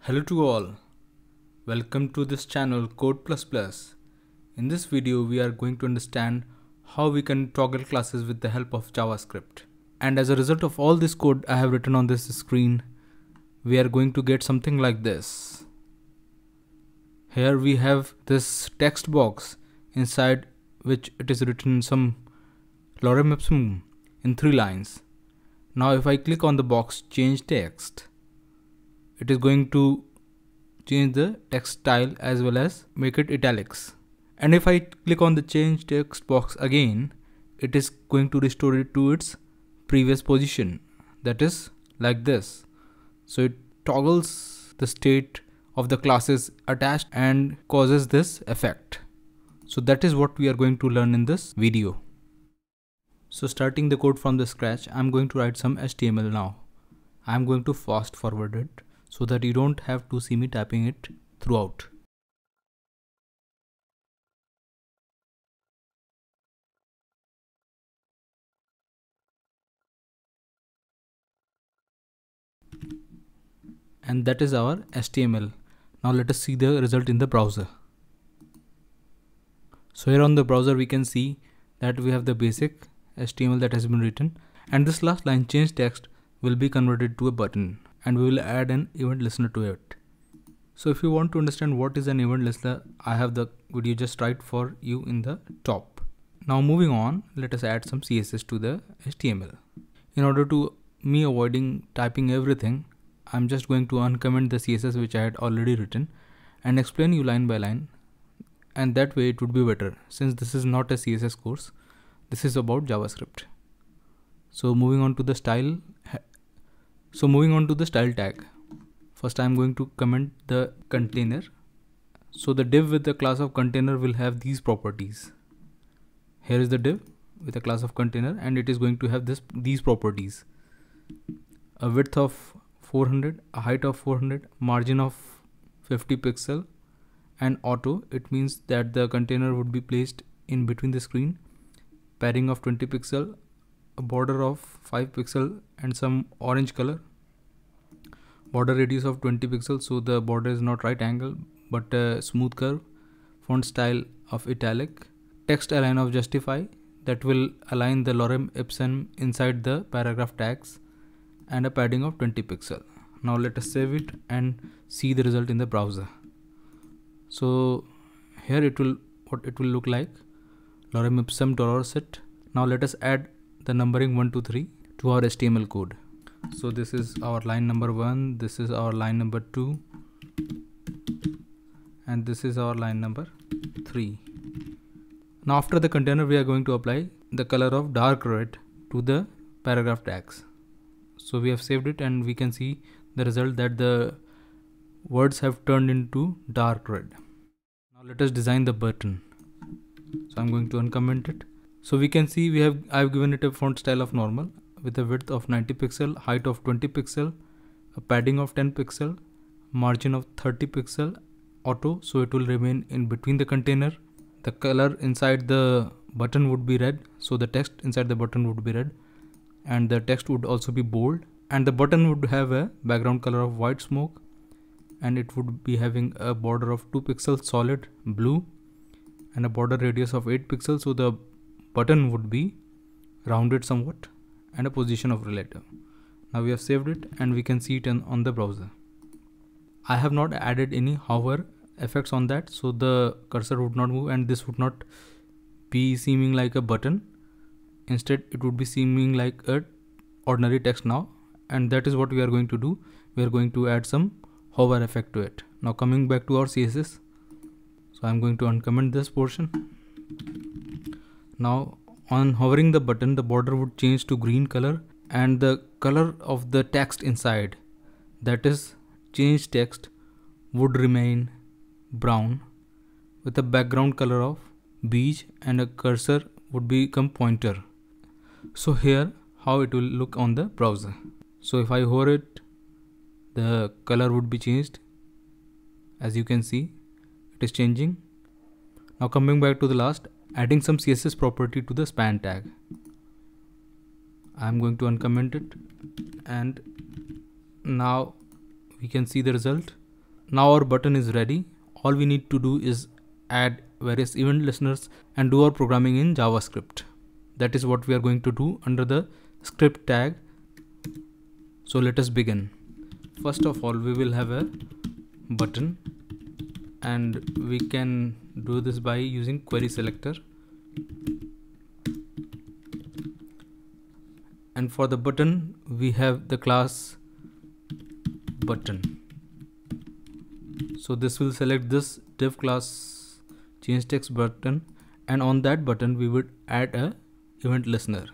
Hello to all. Welcome to this channel Code++. In this video we are going to understand how we can toggle classes with the help of JavaScript. And as a result of all this code I have written on this screen, we are going to get something like this. Here we have this text box inside which it is written some lorem ipsum in 3 lines. Now if I click on the box change text, it is going to change the text style as well as make it italics. And if I click on the change text box again, it is going to restore it to its previous position, that is like this. So it toggles the state of the classes attached and causes this effect. So that is what we are going to learn in this video. So starting the code from the scratch, I'm going to write some HTML now. I'm going to fast forward it so that you don't have to see me typing it throughout. And that is our HTML. Now let us see the result in the browser. So here on the browser we can see that we have the basic HTML that has been written, and this last line change text will be converted to a button, and we will add an event listener to it. So if you want to understand what is an event listener, I have the video just right for you in the top. Now moving on, let us add some CSS to the HTML. In order to me avoiding typing everything, I'm just going to uncomment the CSS which I had already written and explain you line by line, and that way it would be better, since this is not a CSS course, this is about JavaScript. So moving on to the style tag. First I'm going to comment the container. So the div with the class of container will have these properties. Here is the div with a class of container, and it is going to have these properties: a width of 400, a height of 400, margin of 50 pixel, and auto. It means that the container would be placed in between the screen, padding of 20 pixel, a border of 5 pixel and some orange color, border radius of 20 pixels, so the border is not right angle but a smooth curve, font style of italic, text align of justify, that will align the lorem ipsum inside the paragraph tags, and a padding of 20 pixel. Now let us save it and see the result in the browser. So here what it will look like: lorem ipsum $set. Now let us add the numbering 1 to 3 to our HTML code. So this is our line number 1, this is our line number 2, and this is our line number 3. Now after the container we are going to apply the color of dark red to the paragraph tags. So we have saved it, and we can see the result that the words have turned into dark red. Now let us design the button. So I'm going to uncomment it. So we can see I've given it a font style of normal with a width of 90 pixel, height of 20 pixel, a padding of 10 pixel, margin of 30 pixel, auto, so it will remain in between the container. The color inside the button would be red, so the text inside the button would be red, and the text would also be bold, and the button would have a background color of white smoke, and it would be having a border of 2 pixels solid blue and a border radius of 8 pixels, so the button would be rounded somewhat, and a position of relative. Now we have saved it, and we can see it on the browser. I have not added any hover effects on that, so the cursor would not move and this would not be seeming like a button. Instead it would be seeming like a ordinary text now, and that is what we are going to do. We are going to add some hover effect to it. Now coming back to our CSS, so I'm going to uncomment this portion. Now on hovering the button, the border would change to green color, and the color of the text inside, that is change text, would remain brown with a background color of beige, and a cursor would become pointer. So here how it will look on the browser. So if I hover it, the color would be changed. As you can see, it is changing. Now coming back to the last, adding some CSS property to the span tag. I'm going to uncomment it, and now we can see the result. Now our button is ready. All we need to do is add various event listeners and do our programming in JavaScript. That is what we are going to do under the script tag. So let us begin. First of all, we will have a button, and we can do this by using query selector. And for the button, we have the class button. So this will select this div class change text button, and on that button we would add a event listener.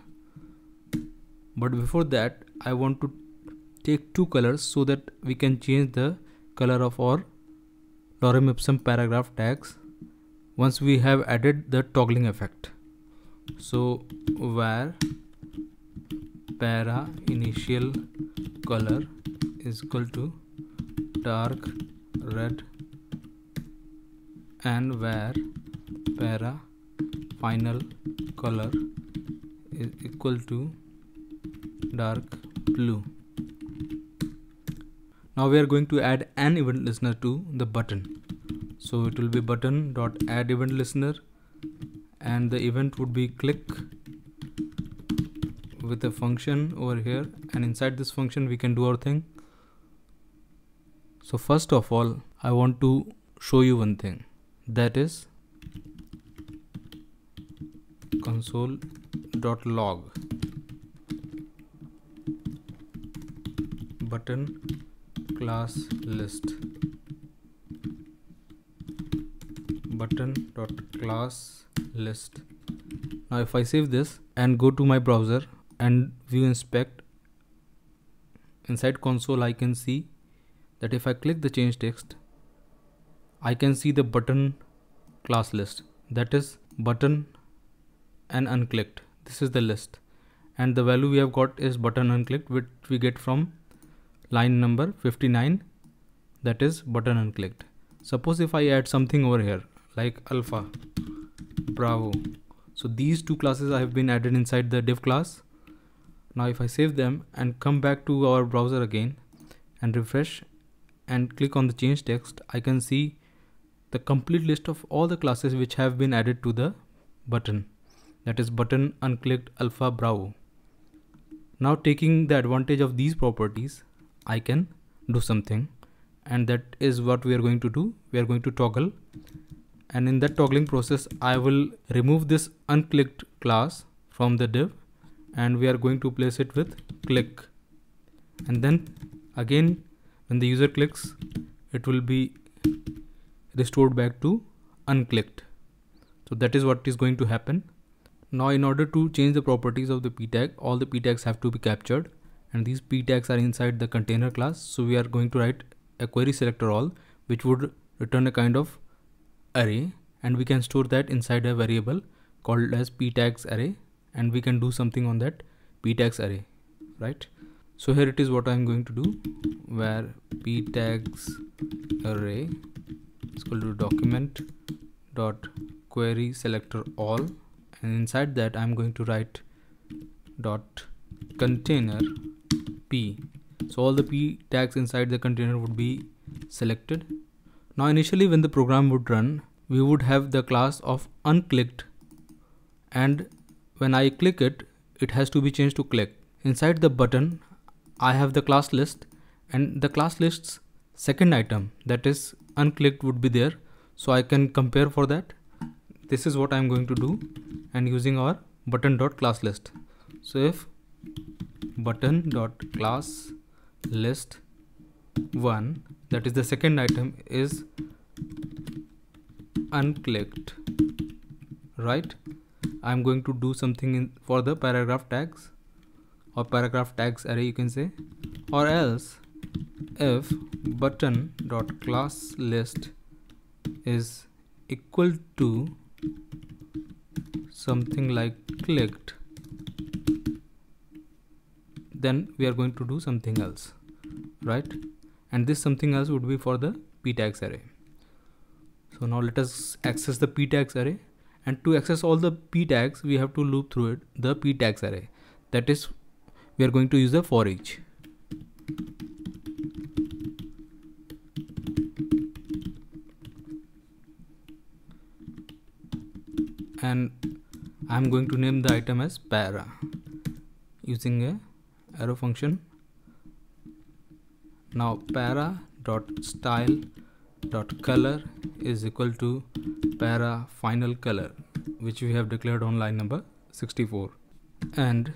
But before that, I want to take two colors so that we can change the color of our lorem ipsum paragraph tags once we have added the toggling effect. So var para initial color is equal to dark red, and var para final color is equal to dark blue. Now we are going to add an event listener to the button. So it will be button.add event listener, and the event would be click with a function over here, and inside this function we can do our thing. So first of all, I want to show you one thing, that is console.log button class list button.class list. Now if I save this and go to my browser and view inspect, inside console I can see that if I click the change text, I can see the button class list, that is button and unclicked. This is the list, and the value we have got is button unclicked, which we get from line number 59, that is button unclicked. Suppose if I add something over here like alpha, bravo, so these two classes have been added inside the div class. Now if I save them and come back to our browser again and refresh and click on the change text, I can see the complete list of all the classes which have been added to the button, that is button unclicked alpha bravo. Now taking the advantage of these properties, I can do something, and that is what we are going to do. We are going to toggle, and in that toggling process I will remove this unclicked class from the div, and we are going to place it with click, and then again when the user clicks, it will be restored back to unclicked. So that is what is going to happen. Now in order to change the properties of the p tag, all the p tags have to be captured, and these p tags are inside the container class. So we are going to write a query selector all, which would return a kind of array, and we can store that inside a variable called as p tags array, and we can do something on that p tags array, right? So here it is what I am going to do, where p tags array is equal to document dot query selector all, and inside that I am going to write dot container p. So all the p tags inside the container would be selected. Now initially when the program would run, we would have the class of unclicked, and when I click it, it has to be changed to click. Inside the button I have the class list, and the class list's second item, that is unclicked, would be there, so I can compare for that. This is what I am going to do, and using our button.classList. So if button.classList1, that is the second item, is unclicked, right? I am going to do something for the paragraph tags, or paragraph tags array you can say, or else if button.classList is equal to something like clicked, then we are going to do something else, right? And this something else would be for the p tags array. So now let us access the p tags array, and to access all the p tags we have to loop through it the p tags array, that is we are going to use the for each. and I'm going to name the item as para using a arrow function. Now para dot style dot color is equal to para final color, which we have declared on line number 64, and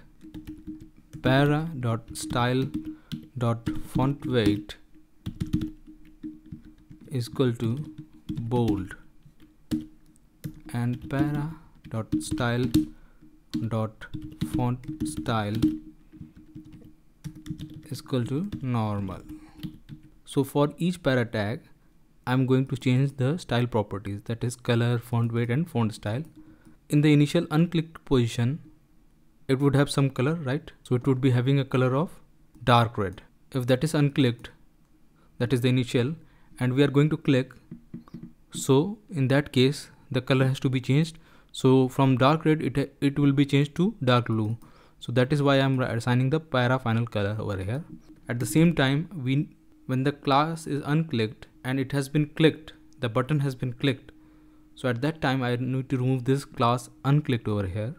para dot style dot font weight is equal to bold, and para dot style dot font style is equal to normal. So for each para tag, I'm going to change the style properties, that is color, font weight and font style. In the initial unclicked position, it would have some color, right? So it would be having a color of dark red. If that is unclicked, that is the initial, and we are going to click, so in that case the color has to be changed. So from dark red it will be changed to dark blue. So that is why I'm assigning the para final color over here. At the same time, when the class is unclicked and it has been clicked, the button has been clicked, so at that time I need to remove this class unclicked over here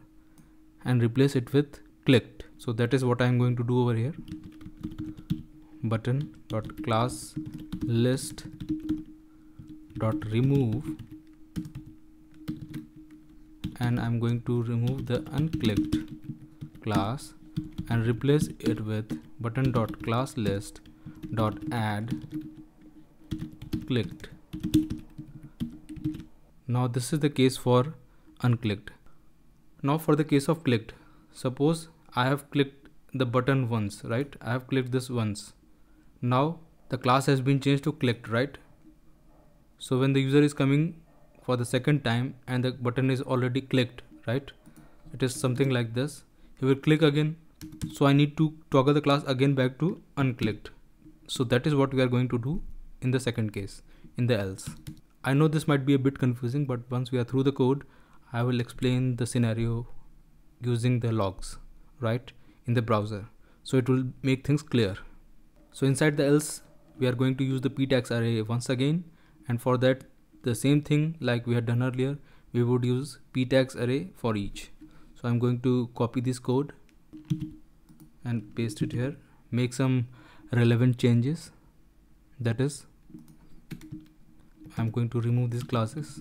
and replace it with clicked. So that is what I'm going to do over here. Button dot class list dot remove, and I'm going to remove the unclicked class and replace it with button dot class list dot add clicked. Now this is the case for unclicked. Now for the case of clicked, suppose I have clicked the button once, right? I have clicked this once. Now the class has been changed to clicked, right? So when the user is coming for the second time and the button is already clicked, right? It is something like this. He will click again. So I need to toggle the class again back to unclicked. So that is what we are going to do in the second case, in the else. I know this might be a bit confusing, but once we are through the code, I will explain the scenario using the logs, right, in the browser. So it will make things clear. So inside the else, we are going to use the p-tags array once again, and for that the same thing like we had done earlier, we would use p-tags array for each. So I'm going to copy this code and paste it here, make some relevant changes, that is I'm going to remove these classes,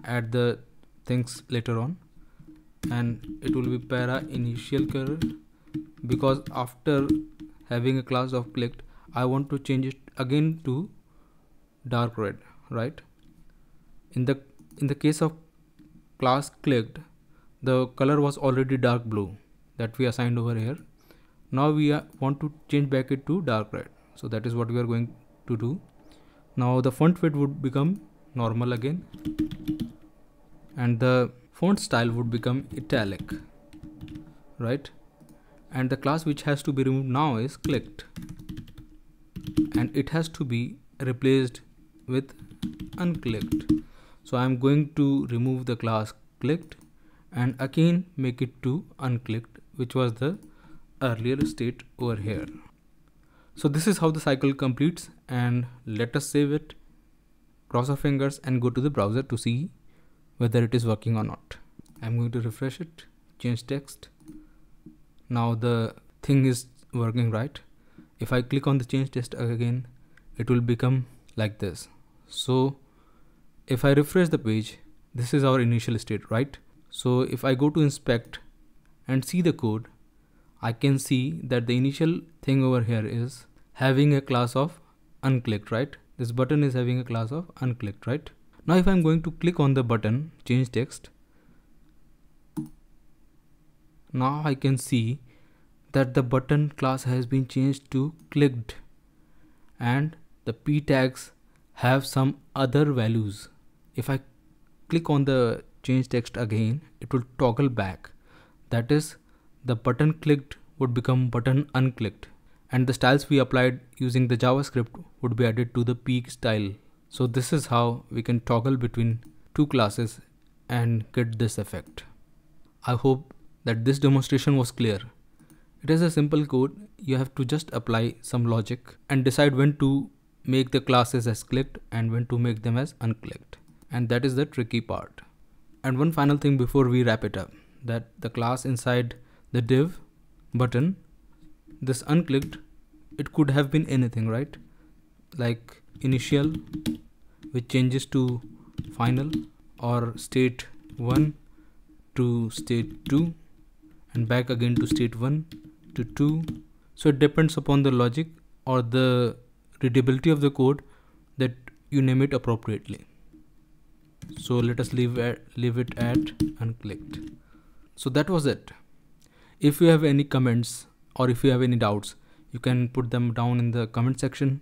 add the things later on, and it will be para initial color, because after having a class of clicked, I want to change it again to dark red, right? In the case of class clicked, the color was already dark blue that we assigned over here. Now we want to change back it to dark red. So that is what we are going to do. Now the font weight would become normal again, and the font style would become italic, right? And the class which has to be removed now is clicked, and it has to be replaced with unclicked. So I'm going to remove the class clicked and again make it to unclicked, which was the earlier state over here. So this is how the cycle completes, and let us save it, cross our fingers and go to the browser to see whether it is working or not. I'm going to refresh it, change text. Now the thing is working, right? If I click on the change text again, it will become like this. So if I refresh the page, this is our initial state, right? So if I go to inspect and see the code, I can see that the initial thing over here is having a class of unclicked, right? This button is having a class of unclicked, right? Now if I'm going to click on the button, change text, now I can see that the button class has been changed to clicked, and the p tags have some other values. If I click on the change text again, it will toggle back. That is, the button clicked would become button unclicked, and the styles we applied using the JavaScript would be added to the p style. So this is how we can toggle between two classes and get this effect. I hope that this demonstration was clear. It is a simple code. You have to just apply some logic and decide when to make the classes as clicked and when to make them as unclicked. and that is the tricky part. And one final thing before we wrap it up, that the class inside the div button, this unclicked, it could have been anything, right? Like initial, which changes to final, or state 1 to state 2 and back again to state 1 to 2. So it depends upon the logic or the readability of the code that you name it appropriately. So let us leave it at unclicked. So that was it. If you have any comments or if you have any doubts, you can put them down in the comment section.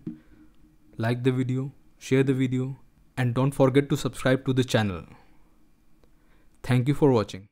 Like the video, share the video, and don't forget to subscribe to the channel. Thank you for watching.